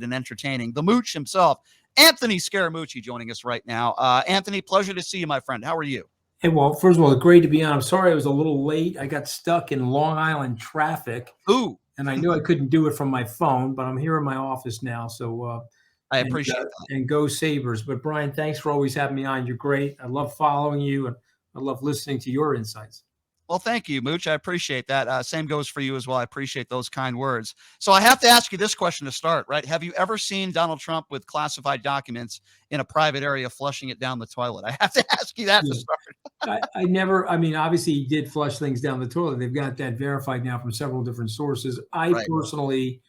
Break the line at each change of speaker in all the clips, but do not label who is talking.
and entertaining. The Mooch himself, Anthony Scaramucci, joining us right now. Anthony, pleasure to see you, my friend. How are you?
Hey, well, first of all, great to be on. I'm sorry I was a little late. I got stuck in Long Island traffic.
Ooh.
And I knew I couldn't do it from my phone, but I'm here in my office now. So
I appreciate that.
And go Sabres. But Brian, thanks for always having me on. You're great. I love following you, and I love listening to your insights.
Well, thank you, Mooch. I appreciate that. Same goes for you as well. I appreciate those kind words. So I have to ask you this question to start, right? Have you ever seen Donald Trump with classified documents in a private area flushing it down the toilet? I have to ask you that to start.
I never, I mean, obviously he did flush things down the toilet. They've got that verified now from several different sources. I personally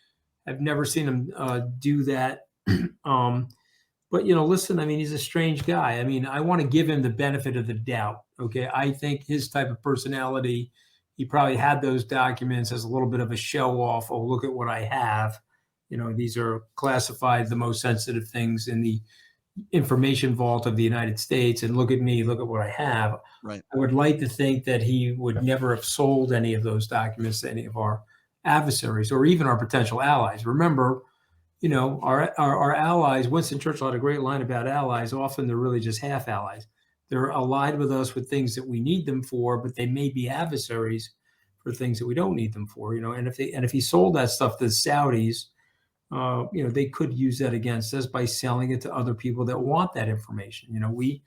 have never seen him do that. But, listen, I mean, he's a strange guy. I mean, I want to give him the benefit of the doubt. Okay. I think his type of personality, he probably had those documents as a little bit of a show off. Oh, look at what I have. These are classified, the most sensitive things in the information vault of the United States. And look at me, look at what I have.
Right.
I would like to think that he would never have sold any of those documents to any of our adversaries or even our potential allies. Remember, our allies, Winston Churchill had a great line about allies. Often they're really just half allies. They're allied with us with things that we need them for, but they may be adversaries for things that we don't need them for, and if he sold that stuff to the Saudis, they could use that against us by selling it to other people that want that information. We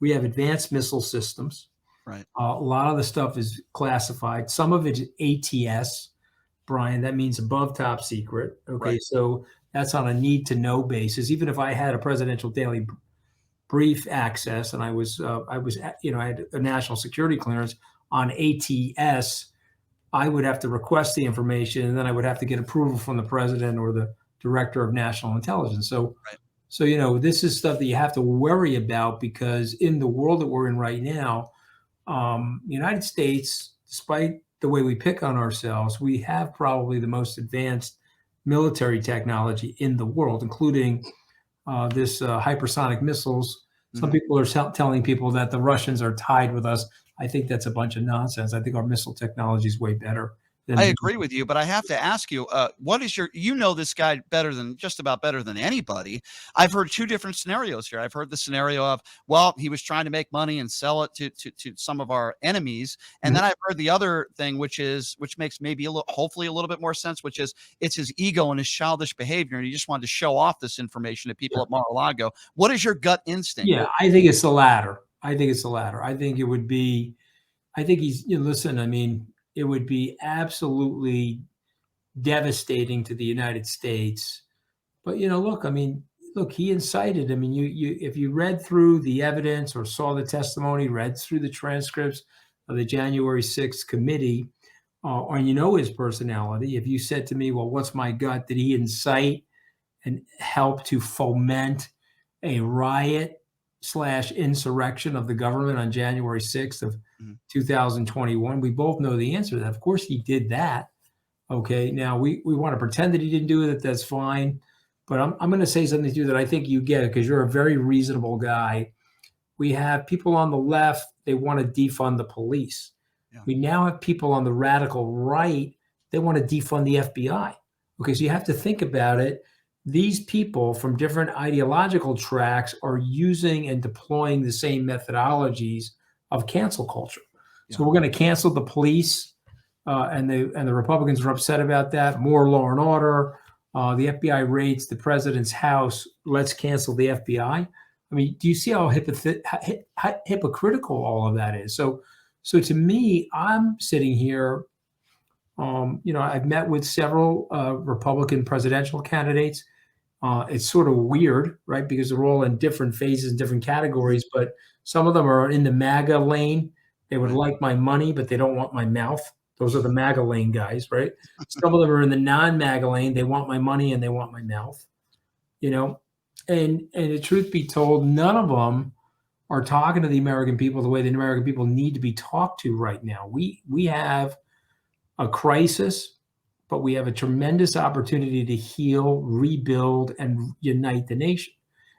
have advanced missile systems.
Right.
A lot of the stuff is classified. Some of it is ATS, Brian. That means above top secret. Okay.
Right.
So that's on a need to know basis. Even if I had a presidential daily brief access and I had a national security clearance on ATS, I would have to request the information and then I would have to get approval from the president or the director of national intelligence. So, this is stuff that you have to worry about because in the world that we're in right now, the United States, despite the way we pick on ourselves, we have probably the most advanced military technology in the world, including this hypersonic missiles. Some people are telling people that the Russians are tied with us. I think that's a bunch of nonsense. I think our missile technology is way better.
I agree with you, but I have to ask you, what is this guy just about better than anybody. I've heard two different scenarios here. I've heard the scenario of, well, he was trying to make money and sell it to some of our enemies. And then I've heard the other thing, which makes maybe hopefully a little bit more sense, which is it's his ego and his childish behavior. And he just wanted to show off this information to people at Mar-a-Lago. What is your gut instinct?
Yeah, I think it's the latter. I think listen, I mean, it would be absolutely devastating to the United States. But, look, he incited. I mean, if you read through the evidence or saw the testimony, read through the transcripts of the January 6th committee, or his personality, if you said to me, well, what's my gut? Did he incite and help to foment a riot / insurrection of the government on January 6th of 2021. We both know the answer to that. Of course he did that. Okay. Now we want to pretend that he didn't do it. That's fine. But I'm going to say something to you that I think you get it because you're a very reasonable guy. We have people on the left. They want to defund the police. Yeah. We now have people on the radical right. They want to defund the FBI. Okay. So you have to think about it. These people from different ideological tracks are using and deploying the same methodologies of cancel culture. Yeah. So we're going to cancel the police, and the Republicans are upset about that. More law and order. The FBI raids the president's house. Let's cancel the FBI. I mean, do you see how hypocritical all of that is? So to me, I'm sitting here. I've met with several Republican presidential candidates. It's sort of weird, right? Because they're all in different phases, different categories, but some of them are in the MAGA lane. They would like my money, but they don't want my mouth. Those are the MAGA lane guys, right? Some of them are in the non-MAGA lane. They want my money and they want my mouth, and the truth be told, none of them are talking to the American people the way the American people need to be talked to right now. We have a crisis, but we have a tremendous opportunity to heal, rebuild, and unite the nation.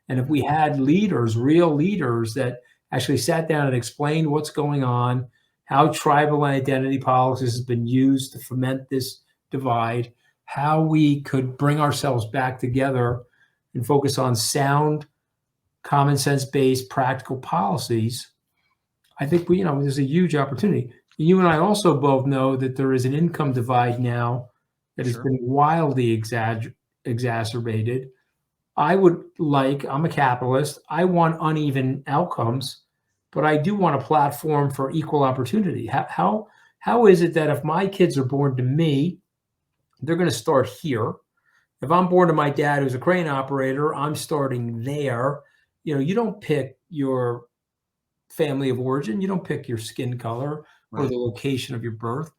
And if we had leaders, real leaders that actually sat down and explained what's going on, how tribal identity politics has been used to foment this divide, how we could bring ourselves back together and focus on sound, common sense based practical policies, I think there's a huge opportunity. You and I also both know that there is an income divide now that has
Sure.
been wildly exacerbated. I'm a capitalist. I want uneven outcomes, but I do want a platform for equal opportunity. How is it that if my kids are born to me, they're going to start here? If I'm born to my dad, who's a crane operator, I'm starting there. You don't pick your family of origin. You don't pick your skin color or
Right.
the location of your birth.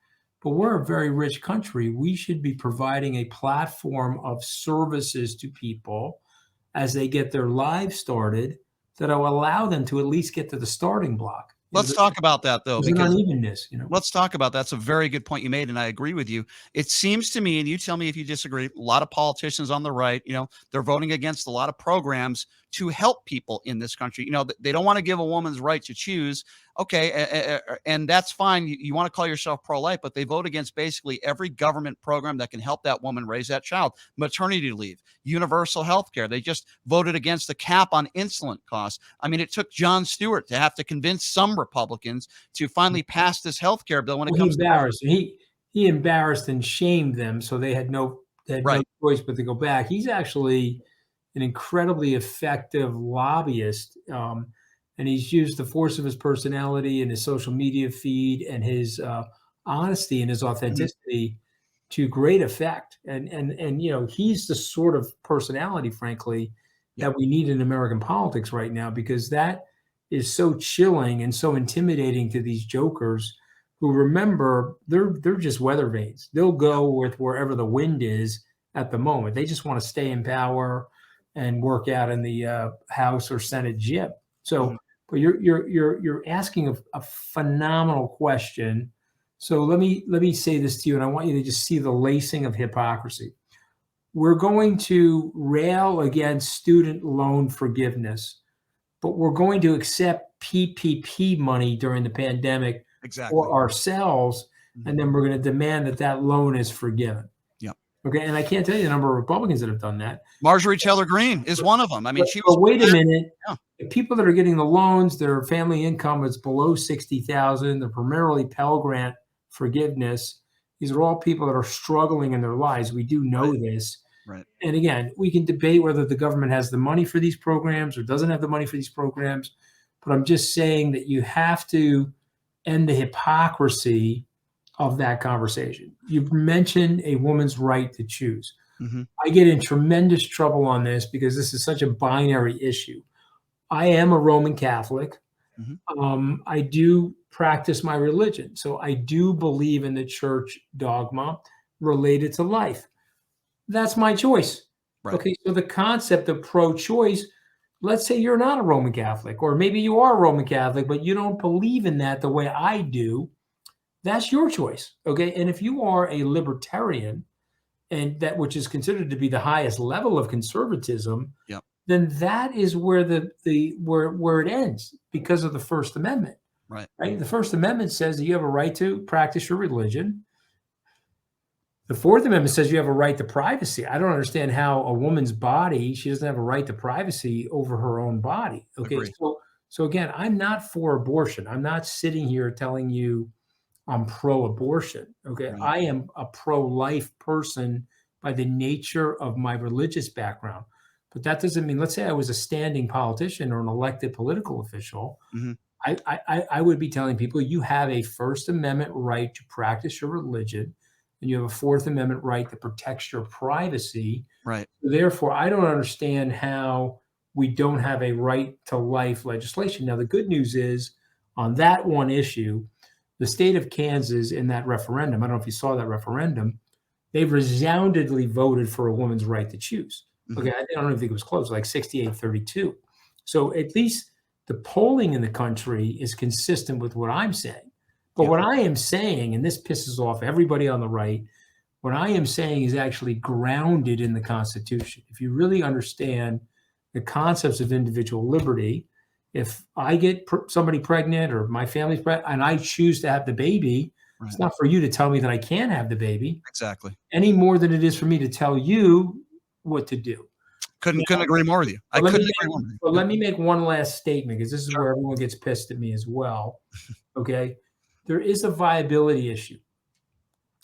But we're a very rich country. We should be providing a platform of services to people as they get their lives started that will allow them to at least get to the starting block.
Let's talk about that though,
There's an
because
unevenness.
let's talk about that's a very good point you made, and I agree with you. It seems to me, and you tell me if you disagree, a lot of politicians on the right, they're voting against a lot of programs to help people in this country. They don't want to give a woman's right to choose. Okay, and that's fine. You want to call yourself pro-life, but they vote against basically every government program that can help that woman raise that child. Maternity leave, universal health care. They just voted against the cap on insulin costs. I mean, it took Jon Stewart to have to convince some Republicans to finally pass this health care bill when it
Well, he
comes to women.
embarrassed he embarrassed and shamed them, so they had no
Right.
choice but to go back. He's actually an incredibly effective lobbyist, and he's used the force of his personality and his social media feed and his honesty and his
Mhm.
authenticity to great effect. And he's the sort of personality, frankly,
Yep.
that we need in American politics right now, because that is so chilling and so intimidating to these jokers who, remember, they're just weather vanes. They'll
Yep.
go with wherever the wind is at the moment. They just want to stay in power and work out in the House or Senate gym.
Mhm.
So, but you're asking a phenomenal question. So let me say this to you, and I want you to just see the lacing of hypocrisy. We're going to rail against student loan forgiveness, but we're going to accept PPP money during the pandemic
Exactly.
for ourselves,
Mhm.
and then we're going to demand that that loan is forgiven.
Yep.
Okay, and I can't tell you the number of Republicans that have done that.
Marjorie Taylor Greene is one of them. I mean,
But,
she was
but wait a
back.
minute,
Yeah.
the people that are getting the loans, their family income is below 60,000. They're primarily Pell Grant forgiveness. These are all people that are struggling in their lives. We do
Right.
know this.
Right.
And again, we can debate whether the government has the money for these programs or doesn't have the money for these programs. But I'm just saying that you have to end the hypocrisy of that conversation. You mentioned a woman's right to choose.
Mhm.
I get in tremendous trouble on this because this is such a binary issue. I am a Roman Catholic.
Mhm.
I do practice my religion. So I do believe in the church dogma related to life. That's my choice.
Right.
Okay, so the concept of pro choice, let's say you're not a Roman Catholic, or maybe you are a Roman Catholic, but you don't believe in that the way I do. That's your choice. Okay. And if you are a libertarian, and that which is considered to be the highest level of conservatism,
Yep.
then that is where where it ends because of the First Amendment.
Right.
Right? The First Amendment says that you have a right to practice your religion. The Fourth Amendment says you have a right to privacy. I don't understand how a woman's body, she doesn't have a right to privacy over her own body. Okay.
Agree.
So again, I'm not for abortion. I'm not sitting here telling you I'm pro-abortion. Okay,
Right.
I am a pro-life person by the nature of my religious background, but that doesn't mean. Let's say I was a standing politician or an elected political official.
Mhm.
I would be telling people you have a First Amendment right to practice your religion, and you have a Fourth Amendment right that protects your privacy.
Right.
Therefore, I don't understand how we don't have a right to life legislation. Now, the good news is on that one issue, the state of Kansas in that referendum, I don't know if you saw that referendum, they resoundingly voted for a woman's right to choose. Okay,
Mhm.
I don't even think it was close, like 68-32. So at least the polling in the country is consistent with what I'm saying. But
Yep.
what I am saying, and this pisses off everybody on the right, what I am saying is actually grounded in the Constitution. If you really understand the concepts of individual liberty, if I get somebody pregnant or my family's pregnant and I choose to have the baby,
Right.
It's not for you to tell me that I can't have the baby
Exactly.
any more than it is for me to tell you what to do.
Couldn't agree more with you. I
But let me
couldn't agree
make
more with you.
but
Yeah.
let me make one last statement because this is
Sure.
where everyone gets pissed at me as well. Okay. There is a viability issue.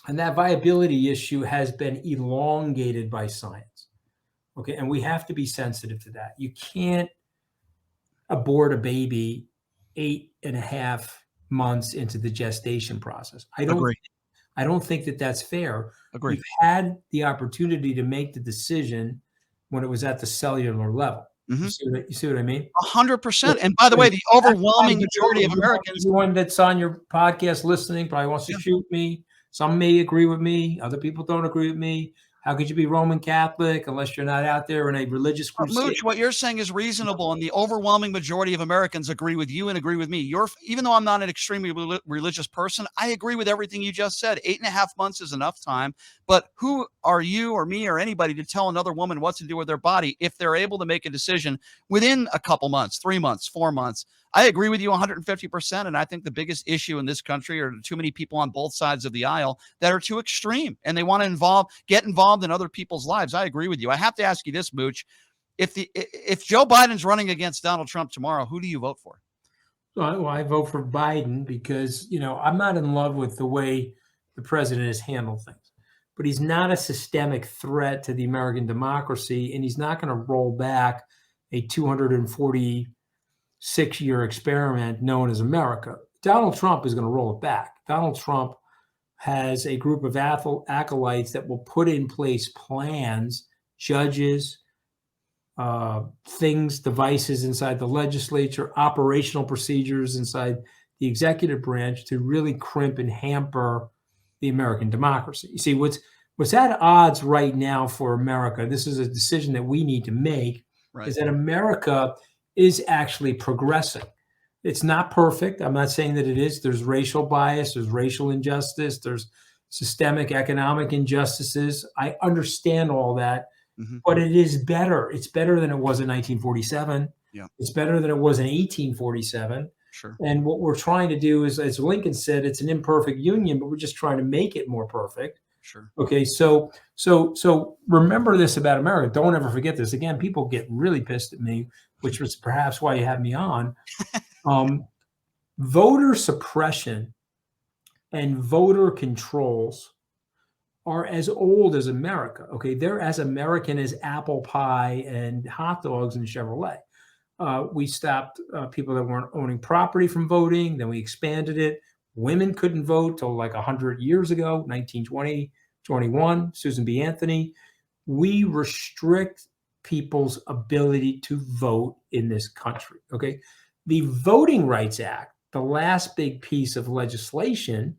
And that viability issue has been elongated by science. Okay. And we have to be sensitive to that. You can't abort a baby 8.5 months into the gestation process.
Agree.
I don't think that that's fair.
Agree.
You've had the opportunity to make the decision when it was at the cellular level.
Mhm.
You see what I mean?
100%. And by the way, the
That's why
overwhelming majority of Americans.
everyone that's on your podcast listening probably wants to
Yeah.
shoot me. Some may agree with me. Other people don't agree with me. How could you be Roman Catholic unless you're not out there in a religious crusade?
Mooch, what you're saying is reasonable, and the overwhelming majority of Americans agree with you and agree with me. Even though I'm not an extremely religious person, I agree with everything you just said. 8.5 months is enough time. But who are you or me or anybody to tell another woman what to do with their body if they're able to make a decision within a couple months, 3 months, 4 months? I agree with you 150%. And I think the biggest issue in this country are too many people on both sides of the aisle that are too extreme and they want to get involved in other people's lives. I agree with you. I have to ask you this, Mooch. If Joe Biden's running against Donald Trump tomorrow, who do you vote for?
Well, I vote for Biden because, I'm not in love with the way the president has handled things, but he's not a systemic threat to the American democracy, and he's not going to roll back a 246-year experiment known as America. Donald Trump is going to roll it back. Donald Trump has a group of acolytes that will put in place plans, judges, devices inside the legislature, operational procedures inside the executive branch to really crimp and hamper the American democracy. You see, what's at odds right now for America, this is a decision that we need to make,
Right.
is that America is actually progressing. It's not perfect. I'm not saying that it is. There's racial bias, there's racial injustice, there's systemic economic injustices. I understand all that.
Mm-hmm.
But it is better. It's better than it was in 1947.
Yeah.
It's better than it was in 1847.
Sure.
And what we're trying to do is, as Lincoln said, it's an imperfect union, but we're just trying to make it more perfect.
Sure.
Okay. So remember this about America. Don't ever forget this. Again, people get really pissed at me, which was perhaps why you had me on. Voter suppression and voter controls are as old as America. Okay, they're as American as apple pie and hot dogs and Chevrolet. We stopped people that weren't owning property from voting. Then we expanded it. Women couldn't vote till like 100 years ago, 1920, 21, Susan B. Anthony. We restrict people's ability to vote in this country. Okay, the Voting Rights Act, the last big piece of legislation,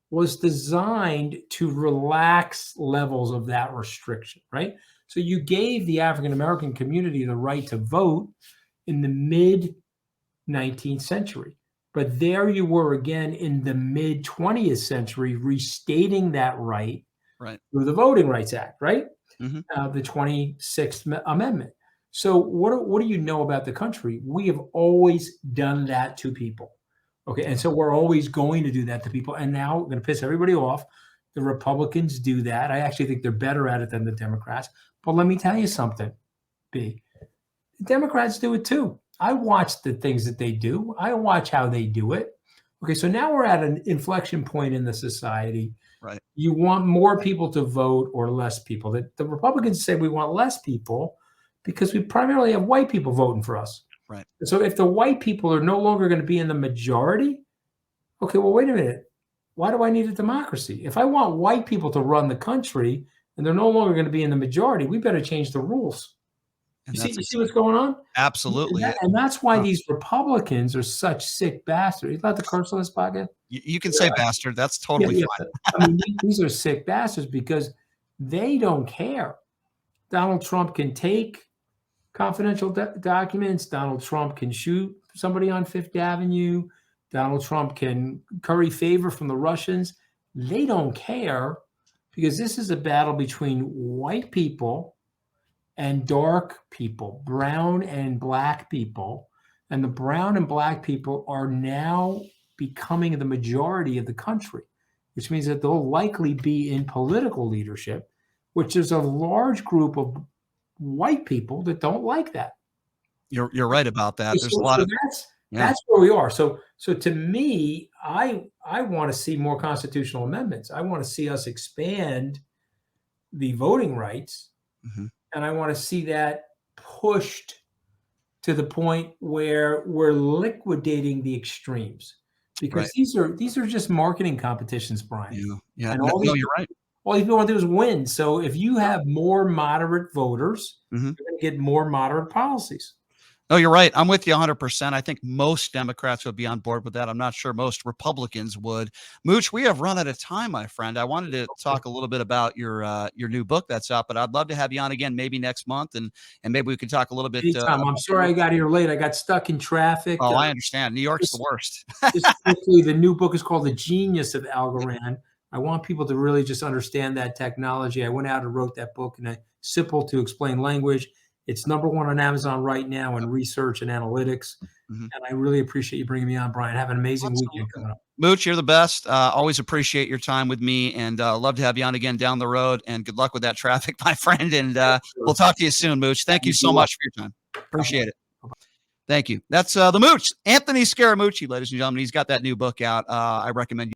was designed to relax levels of that restriction, right? So you gave the African American community the right to vote in the mid 19th century. But there you were again in the mid 20th century, restating that right through the Voting Rights Act, right?
Mm-hmm.
The 26th Amendment. So what do you know about the country? We have always done that to people. Okay, and so we're always going to do that to people. And now we're going to piss everybody off. The Republicans do that. I actually think they're better at it than the Democrats. But let me tell you something, B. The Democrats do it too. I watch the things that they do. I watch how they do it. Okay, so now we're at an inflection point in the society.
Right.
You want more people to vote or less people. The Republicans say we want less people because we primarily have white people voting for us.
Right.
So if the white people are no longer going to be in the majority, okay, well, wait a minute. Why do I need a democracy? If I want white people to run the country and they're no longer going to be in the majority, we better change the rules. You see what's going on?
Absolutely.
And that's why these Republicans are such sick bastards. You allowed to curse on this podcast?
You can say bastard. That's totally fine.
I mean, these are sick bastards because they don't care. Donald Trump can take confidential documents. Donald Trump can shoot somebody on Fifth Avenue. Donald Trump can curry favor from the Russians. They don't care because this is a battle between white people and dark people, brown and black people. And the brown and black people are now becoming the majority of the country. which means that they'll likely be in political leadership, which is a large group of white people that don't like that.
You're right about that. There's a lot
So
of yeah.
that's where we are. So to me, I want to see more constitutional amendments. I want to see us expand the voting rights,
Mhm.
and I want to see that pushed to the point where we're liquidating the extremes,
Right.
because these are just marketing competitions, Brian.
Yeah. Yeah.
And
No, no, you're right.
all these people want to do is win. So if you have more moderate voters,
Mhm.
you're going to get more moderate policies.
No, you're right. I'm with you 100%. I think most Democrats would be on board with that. I'm not sure most Republicans would. Mooch, we have run out of time, my friend. I wanted to
Okay.
talk a little bit about your new book that's out, but I'd love to have you on again maybe next month, and maybe we could talk a little bit
Anytime. I'm
about your
sorry
new
I
book.
got here late. I got stuck in traffic.
Oh, I understand. New York's the
Just
worst.
just quickly, the new book is called The Genius of Algorand. I want people to really just understand that technology. I went out and wrote that book in a simple to explain language. It's #1 on Amazon right now in research and analytics.
Mhm.
And I really appreciate you bringing me on, Brian. Have an amazing weekend
Absolutely.
coming up.
Mooch, you're the best. Always appreciate your time with me, and love to have you on again down the road. And good luck with that traffic, my friend. And we'll talk to you soon, Mooch. Thank you
You
so
do well.
much for your time.
God bless.
Appreciate it. Thank you. That's the Mooch, Anthony Scaramucci, ladies and gentlemen. He's got that new book out. I recommend.